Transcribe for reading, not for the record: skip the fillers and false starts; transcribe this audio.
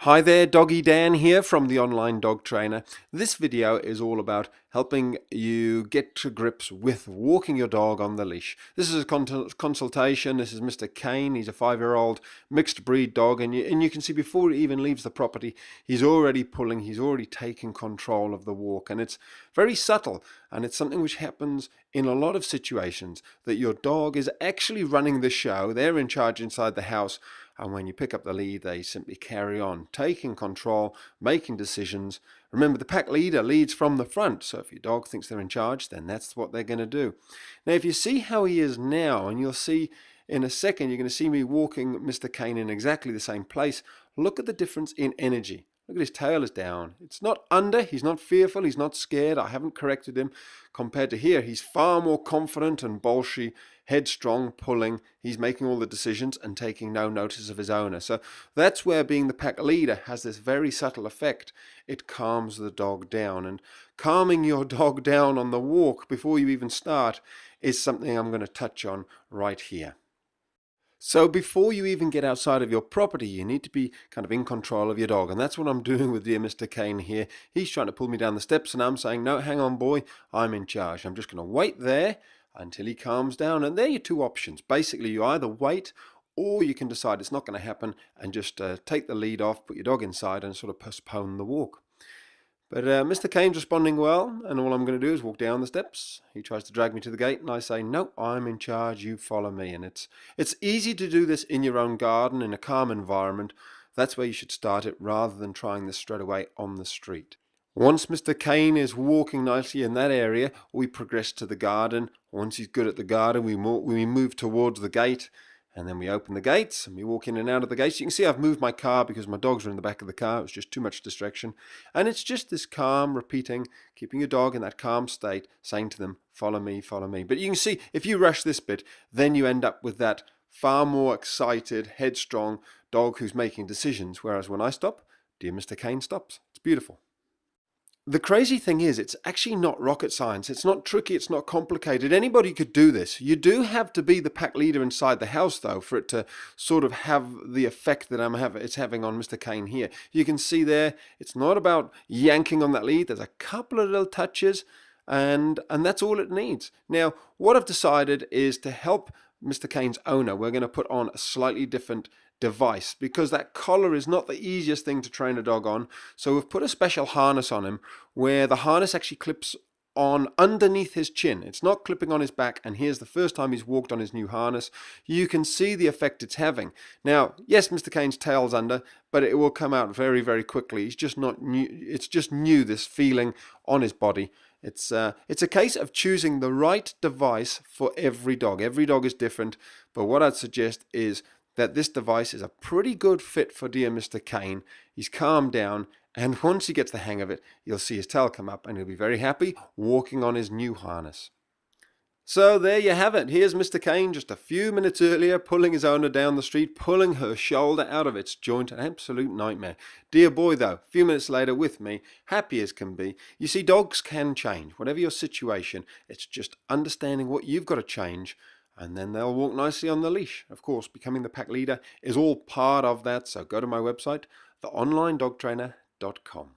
Hi there, Doggy Dan here from the Online Dog Trainer. This video is all about helping you get to grips with walking your dog on the leash. This is a consultation. This is Mr. Kane. He's a 5-year-old mixed breed dog, and you can see before he even leaves the property, he's already pulling, he's already taking control of the walk, and it's very subtle, and it's something which happens in a lot of situations, that your dog is actually running the show. They're in charge inside the house. And when you pick up the lead, they simply carry on, taking control, making decisions. Remember, the pack leader leads from the front, so if your dog thinks they're in charge, then that's what they're going to do. Now, if you see how he is now, and you'll see in a second, you're going to see me walking Mr. Kane in exactly the same place. Look at the difference in energy. Look at his tail is down. It's not under, he's not fearful, he's not scared. I haven't corrected him. Compared to here, he's far more confident and bolshy, headstrong, pulling. He's making all the decisions and taking no notice of his owner. So that's where being the pack leader has this very subtle effect. It calms the dog down. And calming your dog down on the walk before you even start is something I'm going to touch on right here. So before you even get outside of your property, you need to be kind of in control of your dog. And that's what I'm doing with dear Mr. Kane here. He's trying to pull me down the steps and I'm saying, no, hang on, boy, I'm in charge. I'm just going to wait there until he calms down. And there are your two options. Basically, you either wait or you can decide it's not going to happen and just take the lead off, put your dog inside and sort of postpone the walk. But Mr. Kane's responding well, and all I'm going to do is walk down the steps. He tries to drag me to the gate, and I say, no, I'm in charge, you follow me. And it's easy to do this in your own garden, in a calm environment. That's where you should start it, rather than trying this straight away on the street. Once Mr. Kane is walking nicely in that area, we progress to the garden. Once he's good at the garden, we move towards the gate. And then we open the gates and we walk in and out of the gates. You can see I've moved my car because my dogs are in the back of the car. It was just too much distraction. And it's just this calm repeating, keeping your dog in that calm state, saying to them, follow me, follow me. But you can see if you rush this bit, then you end up with that far more excited, headstrong dog who's making decisions. Whereas when I stop, dear Mr. Kane stops. It's beautiful. The crazy thing is, it's actually not rocket science. It's not tricky. It's not complicated. Anybody could do this. You do have to be the pack leader inside the house, though, for it to sort of have the effect that it's having on Mr. Kane here. You can see there, it's not about yanking on that lead. There's a couple of little touches, and that's all it needs. Now, what I've decided is to help Mr. Kane's owner, we're going to put on a slightly different device, because that collar is not the easiest thing to train a dog on. So we've put a special harness on him where the harness actually clips on underneath his chin. It's not clipping on his back, and here's the first time he's walked on his new harness. You can see the effect it's having. Now, yes, Mr. Kane's tail's under, but it will come out very, very quickly. He's just not new. It's just new, this feeling on his body. It's a case of choosing the right device for every dog. Every dog is different, but what I'd suggest is that this device is a pretty good fit for dear Mr. Kane. He's calmed down, and once he gets the hang of it, you'll see his tail come up and he'll be very happy walking on his new harness. So there you have it. Here's Mr. Kane just a few minutes earlier pulling his owner down the street, pulling her shoulder out of its joint. An absolute nightmare. Dear boy, though, a few minutes later with me, happy as can be. You see, dogs can change. Whatever your situation, it's just understanding what you've got to change, and then they'll walk nicely on the leash. Of course, becoming the pack leader is all part of that, so go to my website, theonlinedogtrainer.com.